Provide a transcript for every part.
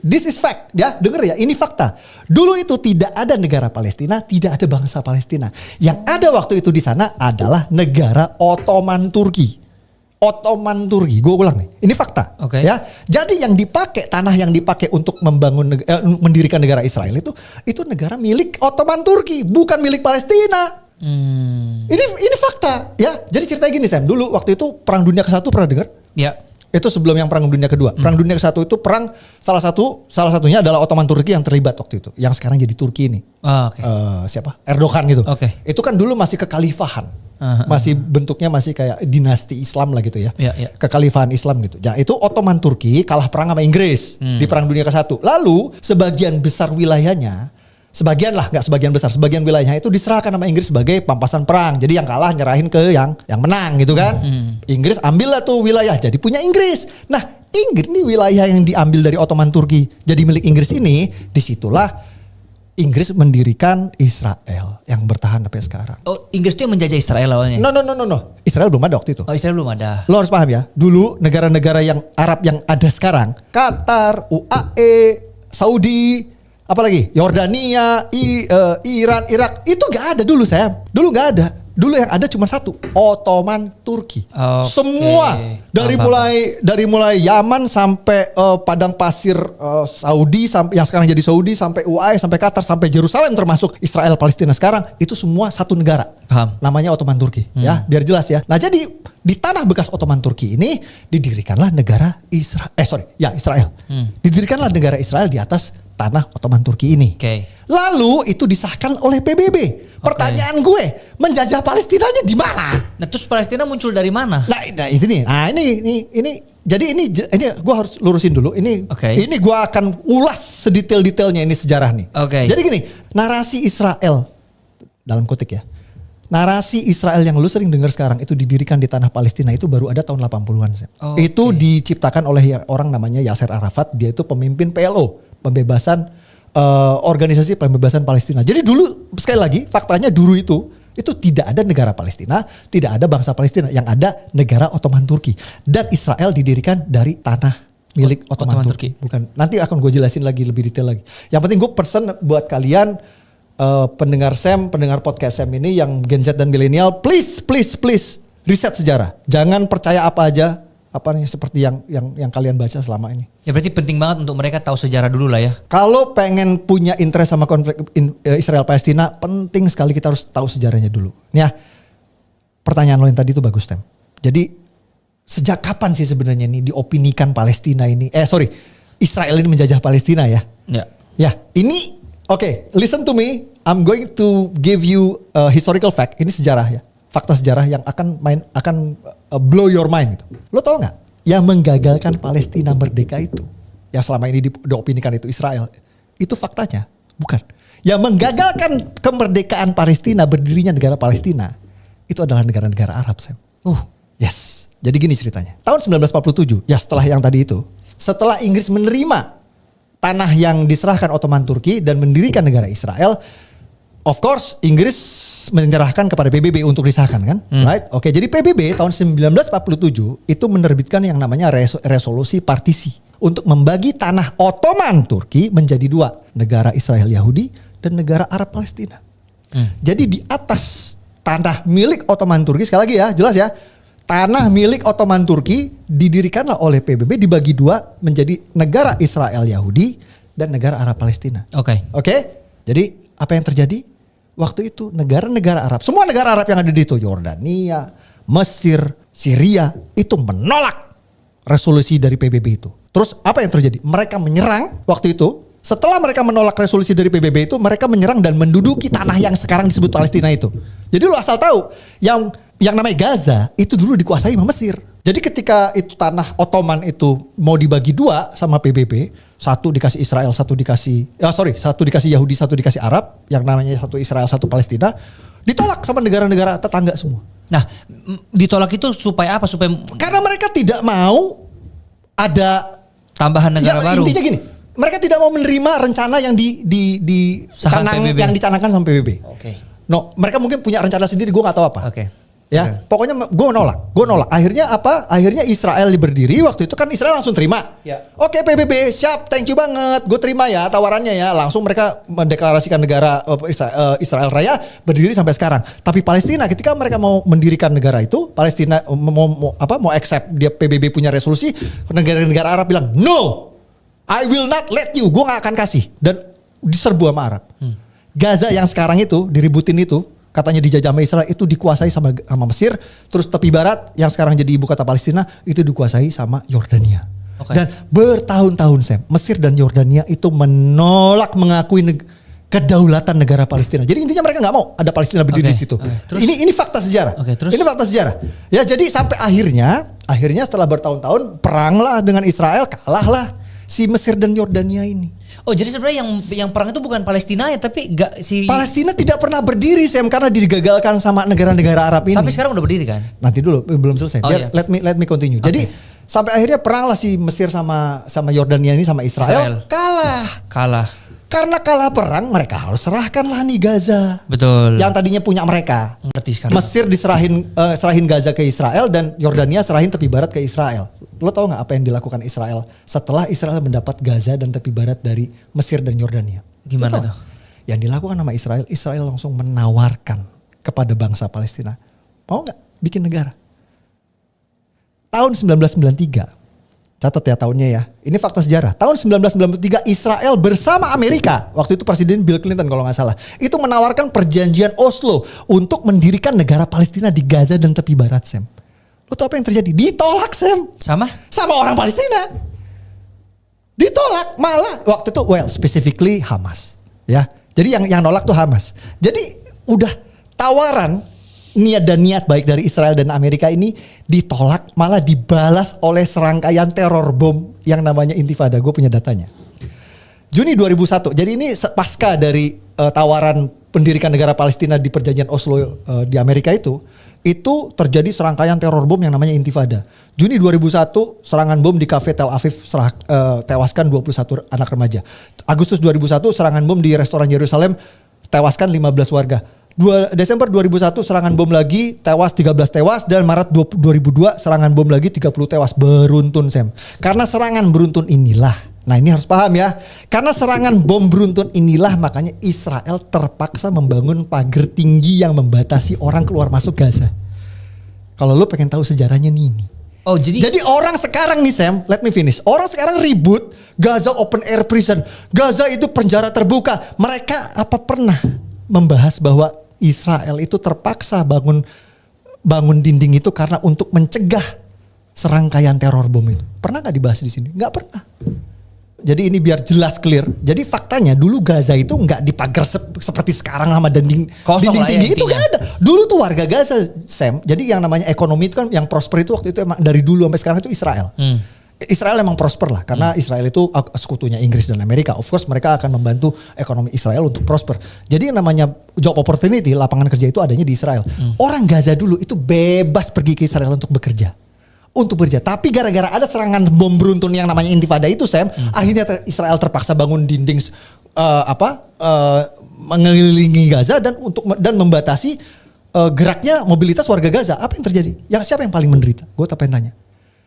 This is fact, ya, denger ya, ini fakta. Dulu itu tidak ada negara Palestina, tidak ada bangsa Palestina. Yang ada waktu itu di sana adalah negara Ottoman Turki. Ottoman Turki, gue ulang nih, ini fakta. Okay. Ya, jadi yang dipakai, tanah yang dipakai untuk mendirikan negara Israel itu negara milik Ottoman Turki, bukan milik Palestina. Ini fakta, ya. Jadi ceritanya gini, Sam. Dulu waktu itu Perang Dunia ke-1 pernah dengar? Ya. Itu sebelum yang Perang Dunia Kedua. Perang Dunia ke-1 itu perang salah satunya adalah Ottoman Turki yang terlibat waktu itu. Yang sekarang jadi Turki ini. Okay. Siapa? Erdogan gitu. Okay. Itu kan dulu masih kekhalifahan. Masih bentuknya masih kayak dinasti Islam lah gitu ya. Kekhalifahan Islam gitu. Ya, itu Ottoman Turki kalah perang sama Inggris di Perang Dunia ke-1. Lalu sebagian besar wilayahnya, sebagian wilayahnya itu diserahkan sama Inggris sebagai pampasan perang. Jadi yang kalah nyerahin ke yang menang gitu kan. Inggris ambil lah tuh wilayah, jadi punya Inggris. Nah, Inggris nih wilayah yang diambil dari Ottoman Turki jadi milik Inggris ini, disitulah Inggris mendirikan Israel yang bertahan sampai sekarang. Oh, Inggris itu yang menjajah Israel awalnya? No. Israel belum ada waktu itu. Oh, Israel belum ada. Lo harus paham ya. Dulu negara-negara yang Arab yang ada sekarang, Qatar, UAE, Saudi, apalagi Yordania, Iran, Irak, itu gak ada dulu, Sam. Dulu gak ada. Dulu yang ada cuma satu, Ottoman Turki. Okay. Semua dari mulai Yaman sampai padang pasir Saudi, sampai yang sekarang jadi Saudi, sampai UAE, sampai Qatar, sampai Yerusalem, termasuk Israel Palestina sekarang, itu semua satu negara. Paham. Namanya Ottoman Turki, ya, biar jelas ya. Nah, jadi di tanah bekas Ottoman Turki ini didirikanlah negara Israel. Didirikanlah negara Israel di atas tanah Ottoman Turki ini. Okay. Lalu itu disahkan oleh PBB. Pertanyaan gue, menjajah Palestinanya di mana? Nah, terus Palestina muncul dari mana? Nah, itu nih. Nah, ini jadi ini gue harus lurusin dulu. Ini gue akan ulas sedetail-detailnya ini sejarah nih. Jadi gini, narasi Israel dalam kutip ya. Narasi Israel yang lu sering dengar sekarang itu didirikan di tanah Palestina itu baru ada tahun 80-an. Itu diciptakan oleh orang namanya Yasser Arafat. Dia itu pemimpin PLO, organisasi pembebasan Palestina. Jadi dulu sekali lagi faktanya dulu itu tidak ada negara Palestina, tidak ada bangsa Palestina, yang ada negara Ottoman Turki. Dan Israel didirikan dari tanah milik Ottoman Turki. Bukan, nanti akan gue jelasin lagi lebih detail lagi. Yang penting gue pesan buat kalian pendengar podcast Sam ini yang Gen Z dan milenial, please riset sejarah. Jangan percaya apa aja seperti yang kalian baca selama ini. Ya berarti penting banget untuk mereka tahu sejarah dulu lah ya. Kalau pengen punya interest sama konflik Israel Palestina, penting sekali kita harus tahu sejarahnya dulu. Nih, pertanyaan lo yang tadi itu bagus, Tem. Jadi sejak kapan sih sebenarnya ini diopinikan Palestina ini? Israel ini menjajah Palestina ya? Ya, ini listen to me. I'm going to give you a historical fact. Ini sejarah ya. Fakta sejarah yang akan blow your mind gitu. Lo tau gak? Yang menggagalkan Palestina merdeka itu, yang selama ini diopinikan itu Israel, itu faktanya bukan. Yang menggagalkan kemerdekaan Palestina, berdirinya negara Palestina, itu adalah negara-negara Arab, Sam. Yes. Jadi gini ceritanya. Tahun 1947, ya setelah yang tadi itu, setelah Inggris menerima tanah yang diserahkan Ottoman Turki dan mendirikan negara Israel, of course, Inggris menyerahkan kepada PBB untuk disahkan kan, right? Jadi PBB tahun 1947 itu menerbitkan yang namanya resolusi partisi untuk membagi tanah Ottoman Turki menjadi dua, negara Israel Yahudi dan negara Arab Palestina. Jadi di atas tanah milik Ottoman Turki, sekali lagi ya, jelas ya, tanah milik Ottoman Turki didirikanlah oleh PBB dibagi dua menjadi negara Israel Yahudi dan negara Arab Palestina. Jadi apa yang terjadi? Waktu itu negara-negara Arab, semua negara Arab yang ada di itu, Yordania, Mesir, Syria, itu menolak resolusi dari PBB itu. Terus apa yang terjadi? Mereka menyerang waktu itu. Setelah mereka menolak resolusi dari PBB itu, mereka menyerang dan menduduki tanah yang sekarang disebut Palestina itu. Jadi lu asal tahu, yang namanya Gaza itu dulu dikuasai sama Mesir. Jadi ketika itu tanah Ottoman itu mau dibagi dua sama PBB, satu dikasih Israel, satu dikasih Yahudi, satu dikasih Arab, yang namanya satu Israel, satu Palestina, ditolak sama negara-negara tetangga semua. Nah, ditolak itu supaya apa? Karena mereka tidak mau ada tambahan negara baru. Intinya gini, mereka tidak mau menerima rencana yang yang dicanangkan sama PBB. No, mereka mungkin punya rencana sendiri, gue nggak tahu apa. Ya, pokoknya gue nolak. Akhirnya apa? Akhirnya Israel berdiri. Waktu itu kan Israel langsung terima. Ya. Oke PBB siap, thank you banget. Gue terima ya tawarannya ya. Langsung mereka mendeklarasikan negara Israel Raya berdiri sampai sekarang. Tapi Palestina ketika mereka mau mendirikan negara itu, Palestina mau accept dia PBB punya resolusi, negara-negara Arab bilang no, I will not let you. Gue gak akan kasih dan diserbu sama Arab. Gaza yang sekarang itu diributin itu. Katanya dijajah sama Israel itu dikuasai sama Mesir, terus tepi barat yang sekarang jadi ibu kota Palestina itu dikuasai sama Yordania. Okay. Dan bertahun-tahun Sam, Mesir dan Yordania itu menolak mengakui kedaulatan negara Palestina. Jadi intinya mereka nggak mau ada Palestina berdiri di situ. Terus? Ini fakta sejarah. Terus? Ini fakta sejarah. Ya jadi sampai akhirnya setelah bertahun-tahun peranglah dengan Israel, kalahlah si Mesir dan Yordania ini. Oh jadi sebenarnya yang perang itu bukan Palestina ya, tapi Palestina tidak pernah berdiri Sam karena digagalkan sama negara-negara Arab ini. Tapi sekarang udah berdiri kan? Nanti dulu belum selesai. Biar let me continue. Jadi sampai akhirnya perang lah si Mesir sama Yordania ini sama Israel. Kalah. Karena kalah perang mereka harus serahkanlah nih Gaza. Betul. Yang tadinya punya mereka. Ngerti sekarang. Mesir serahin Gaza ke Israel dan Yordania serahin tepi barat ke Israel. Lo tau gak apa yang dilakukan Israel setelah Israel mendapat Gaza dan tepi barat dari Mesir dan Yordania? Gimana tuh? Yang dilakukan sama Israel langsung menawarkan kepada bangsa Palestina. Mau gak bikin negara? Tahun 1993. Catat ya tahunnya ya. Ini fakta sejarah. Tahun 1993 Israel bersama Amerika. Waktu itu Presiden Bill Clinton kalau gak salah. Itu menawarkan perjanjian Oslo untuk mendirikan negara Palestina di Gaza dan tepi barat Sam. Lo tau apa yang terjadi? Ditolak Sam. Sama orang Palestina. Ditolak. Malah waktu itu specifically Hamas. Ya. Jadi yang nolak tuh Hamas. Jadi udah tawaran niat baik dari Israel dan Amerika ini ditolak, malah dibalas oleh serangkaian teror bom yang namanya Intifada. Gue punya datanya. Juni 2001. Jadi ini pasca dari tawaran pendirikan negara Palestina di perjanjian Oslo di Amerika itu terjadi serangkaian teror bom yang namanya Intifada. Juni 2001 serangan bom di kafe Tel Aviv tewaskan 21 anak remaja. Agustus 2001 serangan bom di restoran Yerusalem tewaskan 15 warga. Desember 2001 serangan bom lagi tewas 13 tewas dan Maret 2002 serangan bom lagi 30 tewas beruntun Sam. Karena serangan beruntun inilah. Nah ini harus paham ya. Karena serangan bom beruntun inilah makanya Israel terpaksa membangun pagar tinggi yang membatasi orang keluar masuk Gaza. Kalau lo pengen tahu sejarahnya nih. Oh jadi orang sekarang nih Sam, let me finish. Orang sekarang ribut Gaza open air prison. Gaza itu penjara terbuka. Mereka apa pernah membahas bahwa Israel itu terpaksa bangun dinding itu karena untuk mencegah serangkaian teror bom itu. Pernah nggak dibahas di sini? Nggak pernah. Jadi ini biar jelas clear. Jadi faktanya dulu Gaza itu nggak dipagar seperti sekarang sama dinding tinggi itu nggak ada. Dulu tuh warga Gaza Sam. Jadi yang namanya ekonomi itu kan yang prosper itu waktu itu emang dari dulu sampai sekarang itu Israel. Israel emang prosper lah karena Israel itu sekutunya Inggris dan Amerika. Of course mereka akan membantu ekonomi Israel untuk prosper. Jadi yang namanya job opportunity, lapangan kerja itu adanya di Israel. Orang Gaza dulu itu bebas pergi ke Israel untuk bekerja. Tapi gara-gara ada serangan bom beruntun yang namanya Intifada itu Sam, akhirnya Israel terpaksa bangun dinding mengelilingi Gaza dan membatasi geraknya mobilitas warga Gaza. Apa yang terjadi? Siapa yang paling menderita? Gue pengen tanya.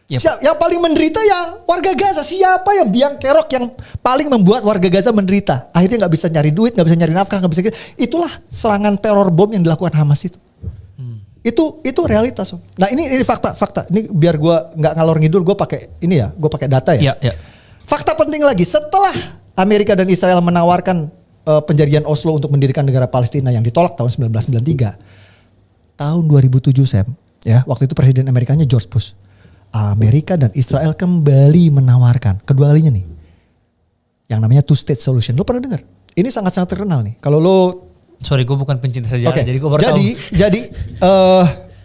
Yep. Yang paling menderita ya warga Gaza. Siapa yang biang kerok yang paling membuat warga Gaza menderita? Akhirnya nggak bisa nyari duit, nggak bisa nyari nafkah, nggak bisa. Itulah serangan teror bom yang dilakukan Hamas itu. Itu realitas. Nah ini fakta. Ini biar gue nggak ngalor ngidul, gue pakai data ya. Yeah. Fakta penting lagi, setelah Amerika dan Israel menawarkan penjadian Oslo untuk mendirikan negara Palestina yang ditolak tahun 1993, tahun 2007 Sam, ya waktu itu Presiden Amerikanya George Bush. Amerika dan Israel kembali menawarkan kedua kalinya nih yang namanya two state solution. Lo pernah dengar? Ini sangat-sangat terkenal nih. Kalau lo sorry gue bukan pencinta sejarah jadi gue baru tahu. Jadi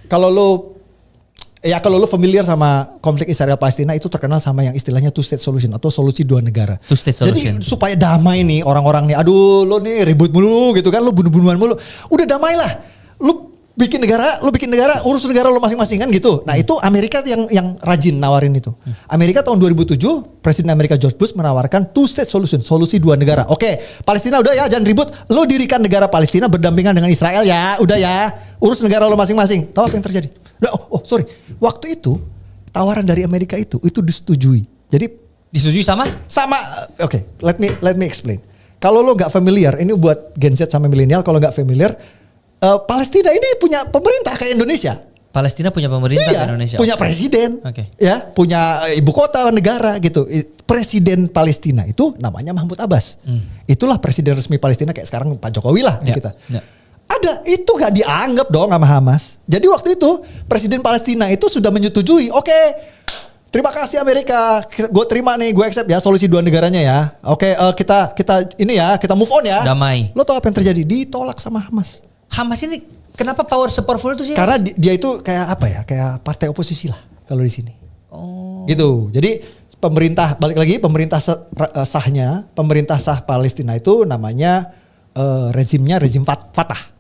kalau lo familiar sama konflik Israel Palestina itu terkenal sama yang istilahnya two state solution atau solusi dua negara. Two state solution. Jadi supaya damai nih orang-orang nih. Aduh lo nih ribut mulu gitu kan, lo bunuh-bunuhan mulu. Udah damailah. Lo bikin negara, urus negara lo masing-masing kan gitu. Nah itu Amerika yang rajin nawarin itu. Amerika tahun 2007, Presiden Amerika George Bush menawarkan two state solution, solusi dua negara. Oke, Palestina udah ya, jangan ribut. Lo dirikan negara Palestina berdampingan dengan Israel ya, udah ya, urus negara lo masing-masing. Tahu apa yang terjadi? Sorry, waktu itu tawaran dari Amerika itu disetujui. Jadi disetujui sama? Oke, let me explain. Kalau lo nggak familiar, ini buat Gen Z sama milenial, kalau nggak familiar. Palestina ini punya pemerintah kayak Indonesia. Palestina punya pemerintah kayak Indonesia. Punya presiden, Okay. ya, punya ibu kota negara gitu. Presiden Palestina itu namanya Mahmud Abbas. Itulah presiden resmi Palestina kayak sekarang Pak Jokowi lah di kita. Ada itu nggak dianggap dong sama Hamas. Jadi waktu itu presiden Palestina itu sudah menyetujui. Oke, terima kasih Amerika. Gue terima nih, gue accept ya solusi dua negaranya ya. Oke, kita move on ya. Damai. Lo tau apa yang terjadi? Ditolak sama Hamas. Hamas ini kenapa power sepowerful itu sih? Karena dia itu kayak apa ya? Kayak partai oposisi lah kalau di sini. Gitu. Jadi pemerintah balik lagi pemerintah sah Palestina itu namanya rezimnya rezim Fatah.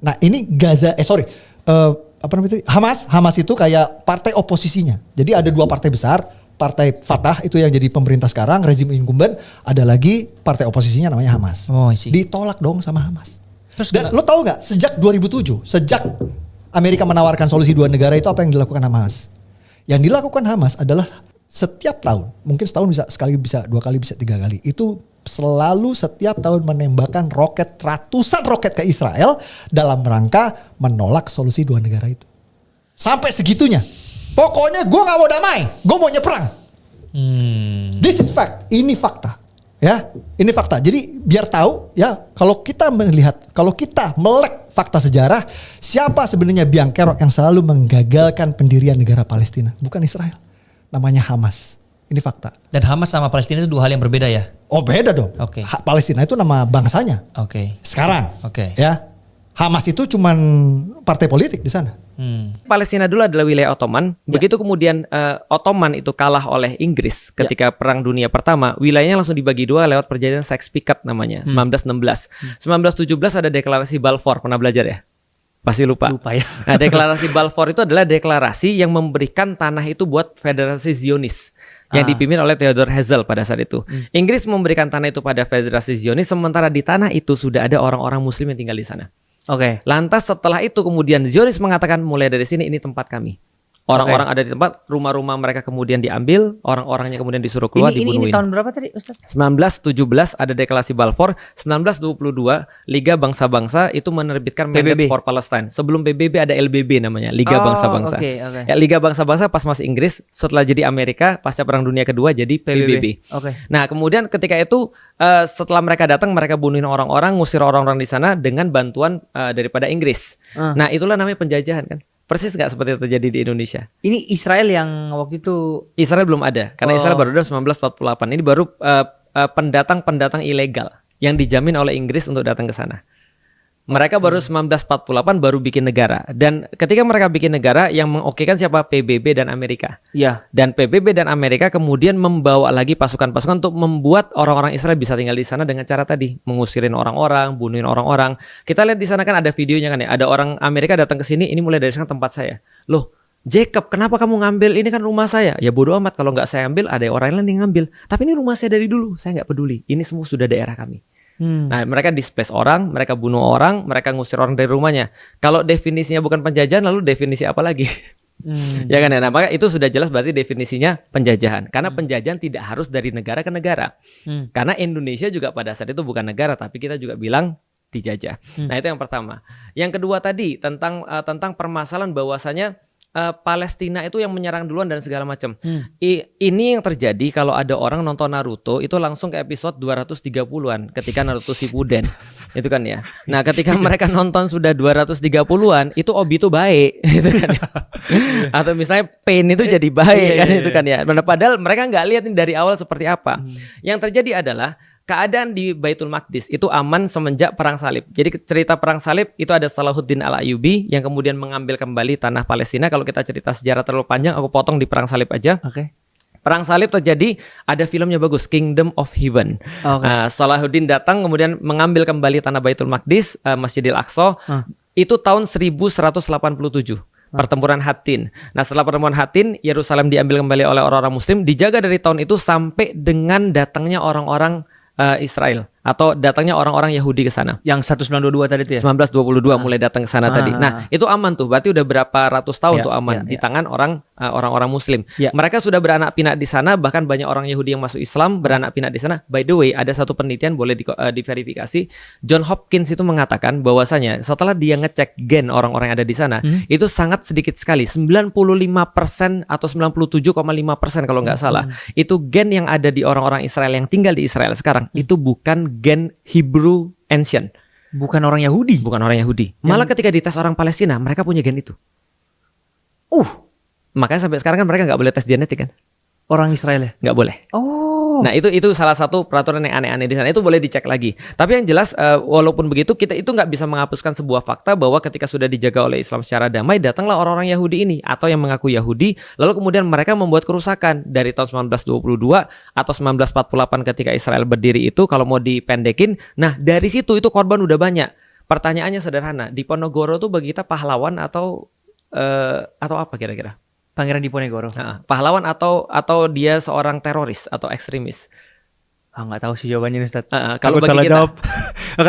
Nah, ini apa namanya itu? Hamas itu kayak partai oposisinya. Jadi ada dua partai besar, partai Fatah itu yang jadi pemerintah sekarang, rezim incumbent, ada lagi partai oposisinya namanya Hamas. Ditolak dong sama Hamas. Dan lo tahu nggak sejak 2007, sejak Amerika menawarkan solusi dua negara itu apa yang dilakukan Hamas? Yang dilakukan Hamas adalah setiap tahun, mungkin setahun bisa sekali, bisa dua kali, bisa tiga kali. Itu selalu setiap tahun menembakkan ratusan roket ke Israel dalam rangka menolak solusi dua negara itu. Sampai segitunya. Pokoknya gue nggak mau damai, gue mau nyeperang. This is fact, ini fakta. Ya, ini fakta. Jadi biar tahu ya, kalau kita melek fakta sejarah, siapa sebenarnya biang kerok yang selalu menggagalkan pendirian negara Palestina? Bukan Israel. Namanya Hamas. Ini fakta. Dan Hamas sama Palestina itu dua hal yang berbeda ya? Oh, beda dong. Oke. Palestina itu nama bangsanya. Oke. Sekarang. Oke. Ya. Hamas itu cuman partai politik di sana. Palestina dulu adalah wilayah Ottoman. Begitu kemudian Ottoman itu kalah oleh Inggris ketika Perang Dunia Pertama, wilayahnya langsung dibagi dua lewat perjanjian Sykes-Picot namanya, 1916. 1917 ada deklarasi Balfour, pernah belajar ya? Pasti lupa ya. Nah, deklarasi Balfour itu adalah deklarasi yang memberikan tanah itu buat Federasi Zionis yang dipimpin oleh Theodor Herzl pada saat itu. Inggris memberikan tanah itu pada Federasi Zionis, sementara di tanah itu sudah ada orang-orang Muslim yang tinggal di sana. Oke. Lantas setelah itu kemudian Zionis mengatakan mulai dari sini ini tempat kami. Orang-orang ada di tempat, rumah-rumah mereka kemudian diambil, orang-orangnya kemudian disuruh keluar, dibunuhin. Ini tahun berapa tadi, Ustaz? 1917 ada deklarasi Balfour, 1922 Liga Bangsa-Bangsa itu menerbitkan Mandate for Palestine. Sebelum PBB ada LBB namanya, Liga Bangsa-Bangsa. Ya, Liga Bangsa-Bangsa pas masih Inggris, setelah jadi Amerika pasca Perang Dunia Kedua jadi PBB. Nah, kemudian ketika itu setelah mereka datang, mereka bunuhin orang-orang, ngusir orang-orang di sana dengan bantuan daripada Inggris. Nah, itulah namanya penjajahan kan. Persis nggak seperti yang terjadi di Indonesia. Ini Israel yang waktu itu... Israel belum ada, karena Israel baru ada 1948. Ini baru pendatang-pendatang ilegal yang dijamin oleh Inggris untuk datang ke sana. Mereka baru 1948 baru bikin negara. Dan ketika mereka bikin negara, yang mengokekan siapa? PBB dan Amerika. Iya. Dan PBB dan Amerika kemudian membawa lagi pasukan-pasukan untuk membuat orang-orang Israel bisa tinggal di sana dengan cara tadi, mengusirin orang-orang, bunuhin orang-orang. Kita lihat di sana kan ada videonya kan ya. Ada orang Amerika datang ke sini, ini mulai dari sana tempat saya. Loh, Jacob, kenapa kamu ngambil? Ini kan rumah saya. Ya bodo amat, kalau nggak saya ambil, ada orang lain yang ngambil. Tapi ini rumah saya dari dulu, saya nggak peduli. Ini semua sudah daerah kami. Nah, mereka displace orang, mereka bunuh orang, mereka ngusir orang dari rumahnya. Kalau definisinya bukan penjajahan, lalu definisi apa lagi? Ya kan ya, nah, maka itu sudah jelas berarti definisinya penjajahan. Karena penjajahan tidak harus dari negara ke negara. Karena Indonesia juga pada saat itu bukan negara, tapi kita juga bilang dijajah. Nah, itu yang pertama. Yang kedua tadi tentang permasalahan bahwasanya Palestina itu yang menyerang duluan dan segala macam. Ini yang terjadi kalau ada orang nonton Naruto itu langsung ke episode 230-an ketika Naruto Shippuden. Itu kan ya. Nah, ketika mereka nonton sudah 230-an, itu Obito baik gitu kan ya. Atau misalnya Pain itu jadi baik kan itu kan ya. Padahal mereka nggak lihat ini dari awal seperti apa. Yang terjadi adalah keadaan di Baitul Maqdis itu aman semenjak Perang Salib. Jadi cerita Perang Salib itu ada Salahuddin Al-Ayyubi yang kemudian mengambil kembali tanah Palestina. Kalau kita cerita sejarah terlalu panjang, aku potong di Perang Salib aja. Perang Salib terjadi, ada filmnya bagus, Kingdom of Heaven. Salahuddin datang kemudian mengambil kembali tanah Baitul Maqdis, Masjidil Aqsa. Itu tahun 1187. Pertempuran Hattin. Nah, setelah pertempuran Hattin, Yerusalem diambil kembali oleh orang-orang Muslim, dijaga dari tahun itu sampai dengan datangnya orang-orang Israel atau datangnya orang-orang Yahudi ke sana. Yang 1922 tadi itu ya? 1922 mulai datang ke sana tadi. Nah, itu aman tuh. Berarti udah berapa ratus tahun tuh aman di tangan orang-orang Muslim. Mereka sudah beranak pinak di sana, bahkan banyak orang Yahudi yang masuk Islam beranak pinak di sana. By the way, ada satu penelitian boleh diverifikasi. John Hopkins itu mengatakan bahwasanya setelah dia ngecek gen orang-orang yang ada di sana, itu sangat sedikit sekali, 95% atau 97,5% kalau nggak salah. Itu gen yang ada di orang-orang Israel yang tinggal di Israel sekarang itu bukan gen Hebrew Ancient. Bukan orang Yahudi. Bukan orang Yahudi. Malah ketika dites orang Palestina, mereka punya gen itu. Makanya sampai sekarang kan mereka nggak boleh tes genetik kan? Orang Israel ya? Nggak boleh. Oh. Nah itu salah satu peraturan yang aneh-aneh di sana. Itu boleh dicek lagi. Tapi yang jelas walaupun begitu kita itu nggak bisa menghapuskan sebuah fakta bahwa ketika sudah dijaga oleh Islam secara damai, datanglah orang-orang Yahudi ini atau yang mengaku Yahudi, lalu kemudian mereka membuat kerusakan dari tahun 1922 atau 1948 ketika Israel berdiri itu kalau mau dipendekin. Nah dari situ itu korban udah banyak. Pertanyaannya sederhana, Diponegoro tuh bagi kita pahlawan atau apa kira-kira? Pangeran Diponegoro. Pahlawan atau dia seorang teroris atau ekstremis? Nggak tahu sih jawabannya nih, Ustaz. Kalau bagi salah kita, jawab.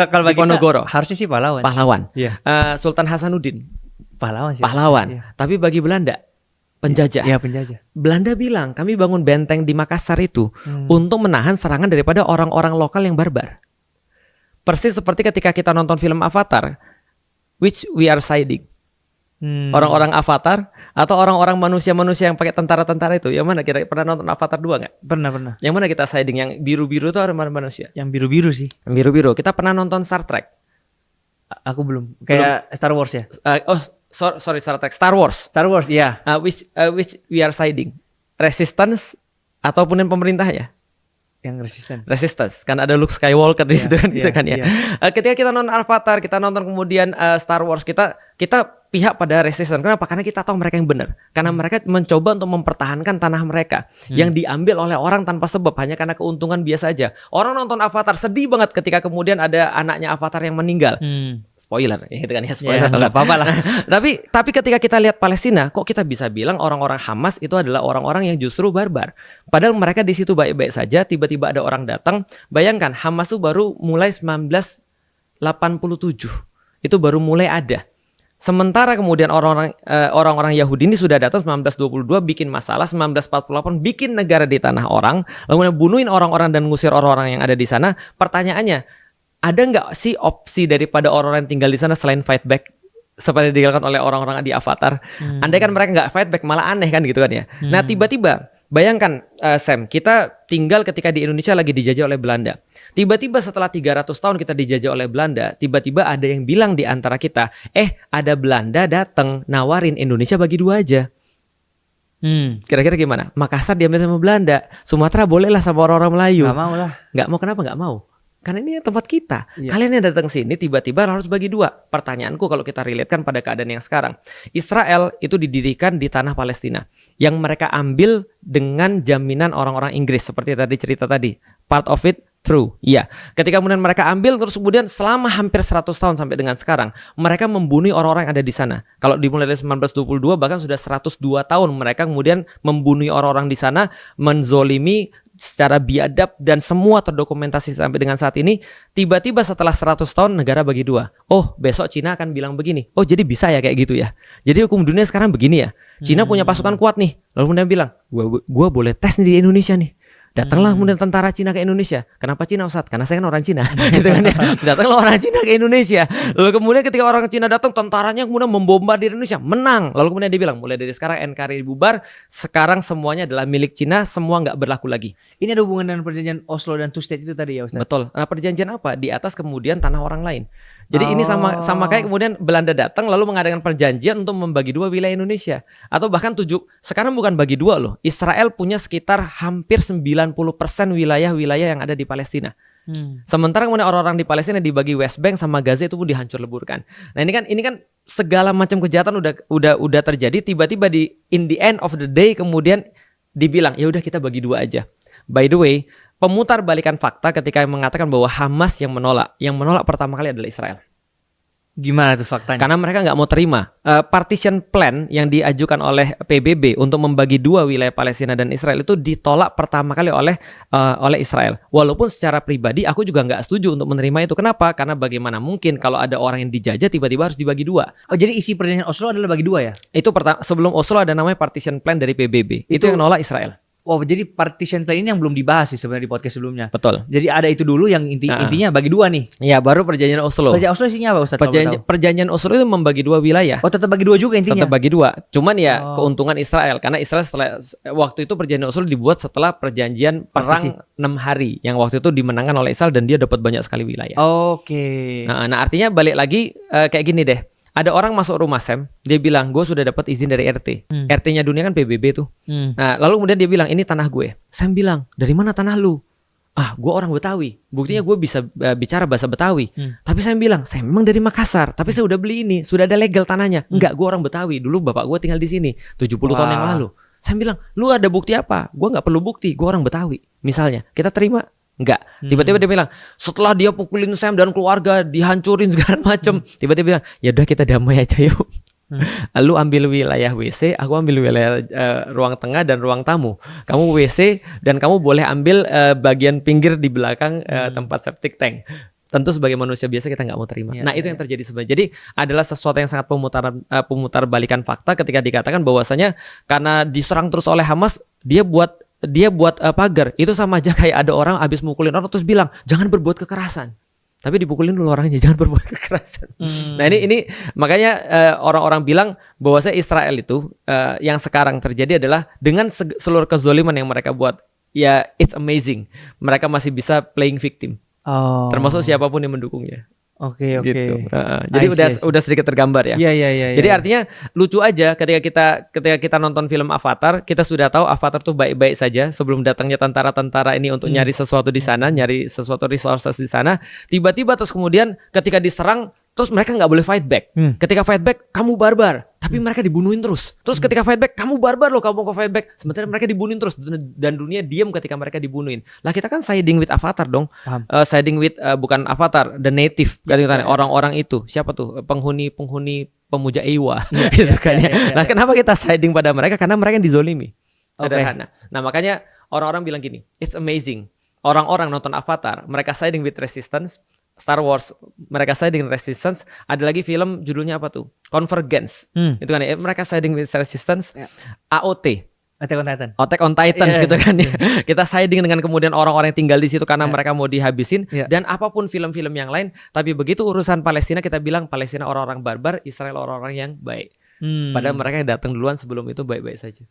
Kalau bagi Diponegoro kita harusnya sih pahlawan. Pahlawan. Iya. Sultan Hasanuddin. Pahlawan sih. Pahlawan. Iya. Tapi bagi Belanda, penjajah. Iya, penjajah. Belanda bilang kami bangun benteng di Makassar itu untuk menahan serangan daripada orang-orang lokal yang barbar. Persis seperti ketika kita nonton film Avatar, which we are siding. Orang-orang Avatar atau orang-orang manusia-manusia yang pakai tentara-tentara itu, yang mana kira pernah nonton Avatar 2 nggak? Pernah. Yang mana kita siding? Yang biru-biru itu orang manusia? Yang biru-biru sih. Yang biru-biru. Kita pernah nonton Star Trek? Aku belum. Kayak Star Wars ya? Sorry Star Trek. Star Wars. Star Wars, iya. Which we are siding? Resistance ataupun yang pemerintah ya? Yang Resistance. Kan ada Luke Skywalker di situ kan, gitu kan ya. Iya. Ketika kita nonton Avatar, kita nonton kemudian Star Wars, kita pihak pada Resistance. Kenapa? Karena kita tahu mereka yang benar. Karena mereka mencoba untuk mempertahankan tanah mereka yang diambil oleh orang tanpa sebab hanya karena keuntungan biasa aja. Orang nonton Avatar sedih banget ketika kemudian ada anaknya Avatar yang meninggal. Spoiler, ya gitu kan ya, spoiler. Nggak apa-apa lah. Tapi ketika kita lihat Palestina, kok kita bisa bilang orang-orang Hamas itu adalah orang-orang yang justru barbar. Padahal mereka di situ baik-baik saja, tiba-tiba ada orang datang. Bayangkan Hamas itu baru mulai 1987. Itu baru mulai ada. Sementara kemudian orang-orang Yahudi ini sudah datang 1922 bikin masalah, 1948 bikin negara di tanah orang, lalu bunuhin orang-orang dan ngusir orang-orang yang ada di sana. Pertanyaannya, ada nggak sih opsi daripada orang-orang yang tinggal di sana selain fight back seperti dilakukan oleh orang-orang di Avatar? Andai kan mereka nggak fight back malah aneh kan gitu kan ya. Nah tiba-tiba bayangkan Sam, kita tinggal ketika di Indonesia lagi dijajah oleh Belanda. Tiba-tiba setelah 300 tahun kita dijajah oleh Belanda, tiba-tiba ada yang bilang di antara kita, ada Belanda datang nawarin Indonesia bagi dua aja. Kira-kira gimana? Makassar diambil sama Belanda, Sumatera bolehlah sama orang-orang Melayu. Nggak mau lah. Nggak mau, kenapa nggak mau? Karena ini tempat kita. Kalian yang datang sini tiba-tiba harus bagi dua. Pertanyaanku kalau kita relatekan pada keadaan yang sekarang, Israel itu didirikan di tanah Palestina yang mereka ambil dengan jaminan orang-orang Inggris seperti tadi cerita tadi. Part of it true. Iya. Ketika kemudian mereka ambil terus kemudian selama hampir 100 tahun sampai dengan sekarang, mereka membunuh orang-orang yang ada di sana. Kalau dimulai dari 1922 bahkan sudah 102 tahun mereka kemudian membunuh orang-orang di sana, menzolimi secara biadab dan semua terdokumentasi sampai dengan saat ini. Tiba-tiba setelah 100 tahun negara bagi dua. Oh, besok Cina akan bilang begini. Oh, jadi bisa ya kayak gitu ya. Jadi hukum dunia sekarang begini ya. Cina punya pasukan kuat nih. Lalu kemudian bilang, gua boleh tes nih di Indonesia nih. Datanglah kemudian tentara Cina ke Indonesia. Kenapa Cina, Ustaz? Karena saya kan orang Cina. Gitu kan ya. Datanglah orang Cina ke Indonesia. Lalu kemudian ketika orang Cina datang, tentaranya kemudian membombardir Indonesia, menang. Lalu kemudian dia bilang, mulai dari sekarang NKRI bubar, sekarang semuanya adalah milik Cina, semua nggak berlaku lagi. Ini ada hubungan dengan perjanjian Oslo dan Two State itu tadi ya, Ustaz? Betul. Nah, perjanjian apa? Di atas kemudian tanah orang lain. Jadi ini sama kayak kemudian Belanda datang lalu mengadakan perjanjian untuk membagi dua wilayah Indonesia. Atau bahkan sekarang bukan bagi dua loh. Israel punya sekitar hampir 90% wilayah-wilayah yang ada di Palestina. Sementara kemudian orang-orang di Palestina dibagi West Bank sama Gaza itu pun dihancur leburkan. Nah ini kan segala macam kejahatan udah terjadi. Tiba-tiba in the end of the day kemudian dibilang ya udah kita bagi dua aja. By the way, pemutar balikan fakta ketika mengatakan bahwa Hamas yang menolak pertama kali adalah Israel. Gimana tuh faktanya? Karena mereka nggak mau terima partition plan yang diajukan oleh PBB untuk membagi dua wilayah Palestina dan Israel itu ditolak pertama kali oleh Israel. Walaupun secara pribadi aku juga nggak setuju untuk menerima itu. Kenapa? Karena bagaimana mungkin kalau ada orang yang dijajah tiba-tiba harus dibagi dua. Oh, jadi isi perjanjian Oslo adalah bagi dua ya? Itu sebelum Oslo ada namanya partition plan dari PBB. Itu yang nolak Israel. Oh, jadi partition plan ini yang belum dibahas sih sebenarnya di podcast sebelumnya. Betul. Jadi ada itu dulu yang intinya bagi dua nih. Ya, baru perjanjian Oslo. Perjanjian Oslo isinya apa, Ustaz? Kalau boleh tahu? Perjanjian Oslo itu membagi dua wilayah. Oh, tetap bagi dua juga intinya. Tetap bagi dua. Cuman ya keuntungan Israel karena Israel waktu itu perjanjian Oslo dibuat setelah perjanjian perang 6 hari yang waktu itu dimenangkan oleh Israel dan dia dapat banyak sekali wilayah. Oke. Nah, artinya balik lagi kayak gini deh. Ada orang masuk rumah Sam, dia bilang, gue sudah dapat izin dari RT. RT-nya dunia kan PBB tuh. Nah, lalu kemudian dia bilang, ini tanah gue. Sam bilang, dari mana tanah lu? Ah, gue orang Betawi. Buktinya gue bisa bicara bahasa Betawi. Tapi saya bilang, saya memang dari Makassar. Tapi saya udah beli ini, sudah ada legal tanahnya. Enggak, gue orang Betawi. Dulu bapak gue tinggal di sini 70 tahun yang lalu. Saya bilang, lu ada bukti apa? Gue nggak perlu bukti, gue orang Betawi. Misalnya, kita terima. Enggak. Tiba-tiba dia bilang, setelah dia pukulin Sam dan keluarga, dihancurin segala macem. Tiba-tiba bilang, ya udah kita damai aja yuk. Lu ambil wilayah WC, aku ambil wilayah ruang tengah dan ruang tamu. Kamu WC dan kamu boleh ambil bagian pinggir di belakang tempat septic tank. Tentu sebagai manusia biasa kita nggak mau terima. Nah itu yang terjadi sebenarnya. Jadi adalah sesuatu yang sangat pemutar balikan fakta ketika dikatakan bahwasanya karena diserang terus oleh Hamas, dia buat pagar. Itu sama aja kayak ada orang habis mukulin orang terus bilang jangan berbuat kekerasan. Tapi dipukulin dulu orangnya, jangan berbuat kekerasan. Nah ini makanya orang-orang bilang bahwasanya Israel itu yang sekarang terjadi adalah dengan seluruh kezoliman yang mereka buat, ya it's amazing. Mereka masih bisa playing victim. Termasuk siapapun yang mendukungnya. Oke. Gitu. Jadi udah sedikit tergambar ya. Iya. Jadi artinya lucu aja ketika kita nonton film Avatar, kita sudah tahu Avatar tuh baik-baik saja sebelum datangnya tentara-tentara ini untuk nyari sesuatu di sana, nyari sesuatu resources di sana. Tiba-tiba terus kemudian ketika diserang, terus mereka nggak boleh fight back. Ketika fight back, kamu barbar. Tapi mereka dibunuhin terus. Terus ketika fight back, kamu barbar loh, kamu kok fight back. Sementara mereka dibunuhin terus dan dunia diam ketika mereka dibunuhin. Lah kita kan siding with Avatar dong. Siding with bukan Avatar, the native. Orang-orang itu siapa tuh? Penghuni pemuja Ewa. Gitu kan ya. Nah kenapa kita siding pada mereka? Karena mereka yang dizolimi. Sederhana. Nah makanya orang-orang bilang gini, it's amazing. Orang-orang nonton Avatar, mereka siding with resistance. Star Wars, mereka siding resistance. Ada lagi film judulnya apa tuh? Convergence. Itu kan ya, mereka siding with resistance. AOT. Attack on Titans gitu kan ya. Kita siding dengan kemudian orang-orang yang tinggal di situ karena mereka mau dihabisin dan apapun film-film yang lain. Tapi begitu urusan Palestina kita bilang Palestina orang-orang barbar, Israel orang-orang yang baik. Padahal mereka yang datang duluan sebelum itu baik-baik saja.